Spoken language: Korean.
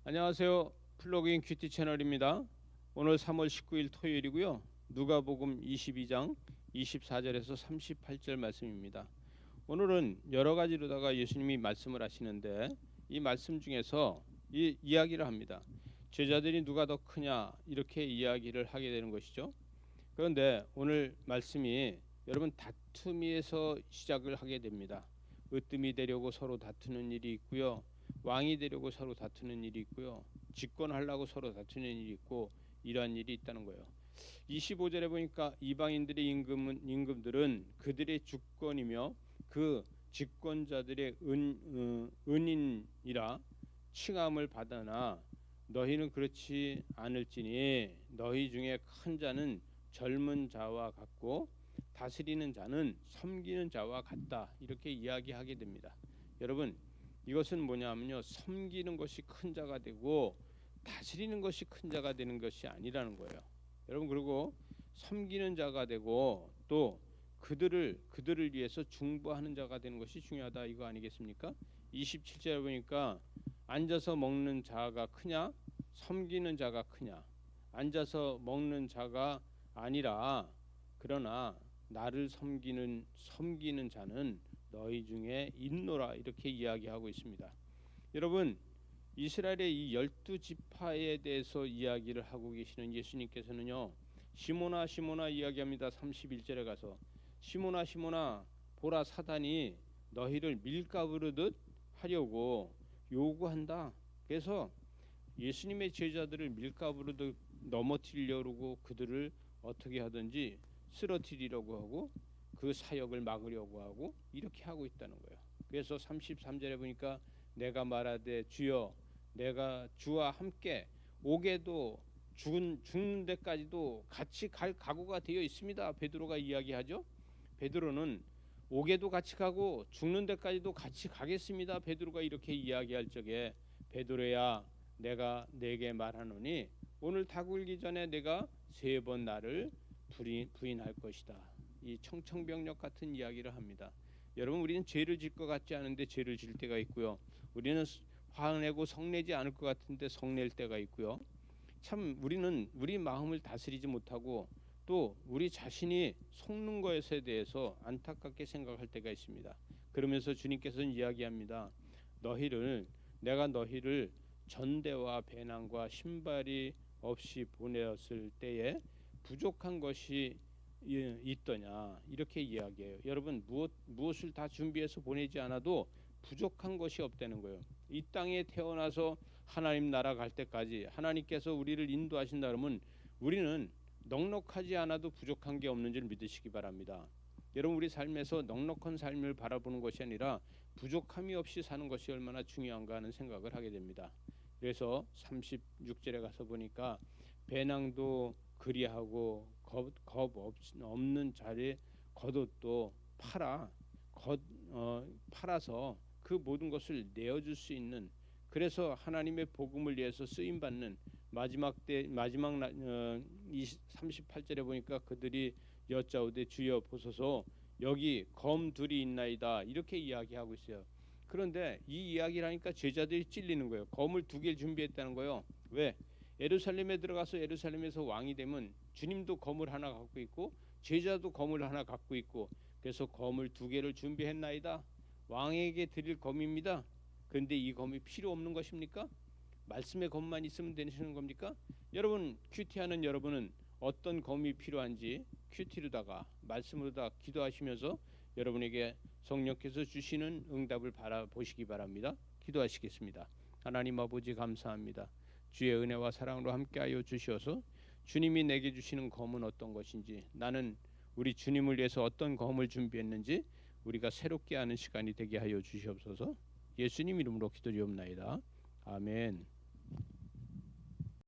안녕하세요. 플러그인 큐티 채널입니다. 오늘 3월 19일 토요일이고요. 누가복음 22장 24절에서 38절 말씀입니다. 오늘은 여러 가지로다가 예수님이 말씀을 하시는데 이 말씀 중에서 이 이야기를 합니다. 제자들이 누가 더 크냐 이렇게 이야기를 하게 되는 것이죠. 그런데 오늘 말씀이 여러분 다툼에서 시작을 하게 됩니다. 으뜸이 되려고 서로 다투는 일이 있고요. 왕이 되려고 서로 다투는 일이 있고요. 집권하려고 서로 다투는 일이 있고 이러한 일이 있다는 거예요. 25절에 보니까 이방인들의 임금들은 그들의 주권이며 그 집권자들의 은인이라 칭함을 받으나 너희는 그렇지 않을지니 너희 중에 큰 자는 젊은 자와 같고 다스리는 자는 섬기는 자와 같다. 이렇게 이야기하게 됩니다. 여러분 이것은 뭐냐면요. 섬기는 것이 큰 자가 되고 다스리는 것이 큰 자가 되는 것이 아니라는 거예요. 여러분 그리고 섬기는 자가 되고 또 그들을 위해서 중보하는 자가 되는 것이 중요하다 이거 아니겠습니까? 27절에 보니까 앉아서 먹는 자가 크냐 섬기는 자가 크냐 앉아서 먹는 자가 아니라 그러나 나를 섬기는 자는 너희 중에 있노라 이렇게 이야기하고 있습니다. 여러분 이스라엘의 이 12지파에 대해서 이야기를 하고 계시는 예수님께서는요. 시몬아 시몬아 이야기합니다. 31절에 가서 시몬아 시몬아 보라 사단이 너희를 밀가부르듯 하려고 요구한다. 그래서 예수님의 제자들을 밀가부르듯 넘어뜨리려고 그들을 어떻게 하든지 쓰러뜨리려고 하고 그 사역을 막으려고 하고 이렇게 하고 있다는 거예요. 그래서 33절에 보니까 내가 말하되 주여 내가 주와 함께 오게도 죽는 데까지도 같이 갈 각오가 되어 있습니다. 베드로가 이야기하죠. 베드로는 오게도 같이 가고 죽는 데까지도 같이 가겠습니다. 베드로가 이렇게 이야기할 적에 베드로야 내가 네게 말하노니 오늘 닭울기 전에 내가 3번 나를 부인할 것이다. 이 청천벽력 같은 이야기를 합니다. 여러분 우리는 죄를 질 것 같지 않은데 죄를 질 때가 있고요. 우리는 화내고 성내지 않을 것 같은데 성낼 때가 있고요. 참 우리는 우리 마음을 다스리지 못하고 또 우리 자신이 속는 것에 대해서 안타깝게 생각할 때가 있습니다. 그러면서 주님께서는 이야기합니다. 내가 너희를 전대와 배낭과 신발이 없이 보내었을 때에 부족한 것이 있더냐 이렇게 이야기해요. 여러분 무엇을 다 준비해서 보내지 않아도 부족한 것이 없다는 거예요. 이 땅에 태어나서 하나님 나라 갈 때까지 하나님께서 우리를 인도하신다 그러면 우리는 넉넉하지 않아도 부족한 게 없는 줄 믿으시기 바랍니다. 여러분 우리 삶에서 넉넉한 삶을 바라보는 것이 아니라 부족함이 없이 사는 것이 얼마나 중요한가 하는 생각을 하게 됩니다. 그래서 36절에 가서 보니까 배낭도 그리하고 겁 없는 자리에 겉옷도 팔아서 그 모든 것을 내어줄 수 있는 그래서 하나님의 복음을 위해서 쓰임 받는 마지막 38절에 보니까 그들이 여짜오되 주여 보소서 여기 검 둘이 있나이다 이렇게 이야기하고 있어요. 그런데 이 이야기를 하니까 제자들이 찔리는 거예요. 검을 2개 준비했다는 거예요. 왜? 예루살렘에 들어가서 예루살렘에서 왕이 되면 주님도 검을 하나 갖고 있고 제자도 검을 하나 갖고 있고 그래서 검을 2개를 준비했나이다. 왕에게 드릴 검입니다. 그런데 이 검이 필요 없는 것입니까? 말씀의 검만 있으면 되시는 겁니까? 여러분 큐티하는 여러분은 어떤 검이 필요한지 큐티로다가 말씀으로다가 기도하시면서 여러분에게 성령께서 주시는 응답을 바라보시기 바랍니다. 기도하시겠습니다. 하나님 아버지 감사합니다. 주의 은혜와 사랑으로 함께하여 주시어서 주님이 내게 주시는 검은 어떤 것인지 나는 우리 주님을 위해서 어떤 검을 준비했는지 우리가 새롭게 아는 시간이 되게 하여 주시옵소서. 예수님 이름으로 기도드리옵나이다. 아멘.